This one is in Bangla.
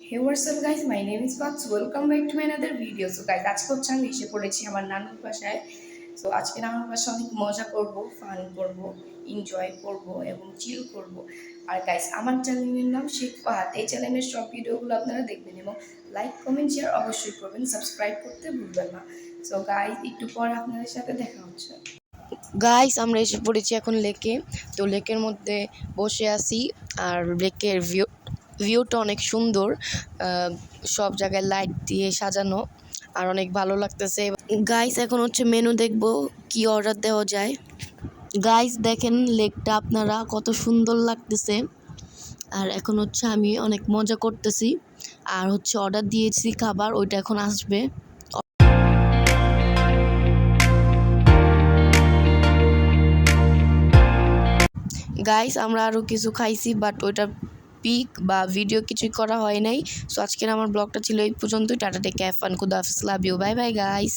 Hey, what's up guys? My name is Vats. Welcome back to my another video. So guys, আজকে হচ্ছে আমি এসে পড়েছি আমার নানুর বাসায়। সো আজকে নানুর বাসায় অনেক মজা করব, ফান করব, এনজয় করব এবং চিল করব। আর গাইস, আমার চ্যানেলের নাম শেখ ফাহাদ। এই চ্যানেলের সব ভিডিওগুলো আপনারা দেখবেন এবং লাইক, কমেন্ট, শেয়ার অবশ্যই করবেন। সাবস্ক্রাইব করতে ভুলবেন না। সো গাইস, একটু পর আপনাদের সাথে দেখা হচ্ছে। গাইস, আমরা এসে পড়েছি এখন লেকে। তো লেকের মধ্যে বসে আছি আর লেকের ভিউটা অনেক সুন্দর। সব জায়গায় লাইট দিয়ে সাজানো আর অনেক ভালো লাগতেছে। গাইস, এখন হচ্ছে মেনু দেখবো কি অর্ডার দেওয়া যায়। গাইস দেখেন লেকটা আপনারা কত সুন্দর লাগতেছে। আর এখন হচ্ছে আমি অনেক মজা করতেছি আর হচ্ছে অর্ডার দিয়েছি খাবার, ওইটা এখন আসবে। গাইস, আমরা আরও কিছু খাইছি বাট ওইটা পিক বা ভিডিও কিছুই করা হয় নাই। সো আজকের আমার ব্লগটা ছিল এই পর্যন্তই। টাটা টেক কেয়ার, ফান, খুদা হাফেজ, love you, bye bye guys.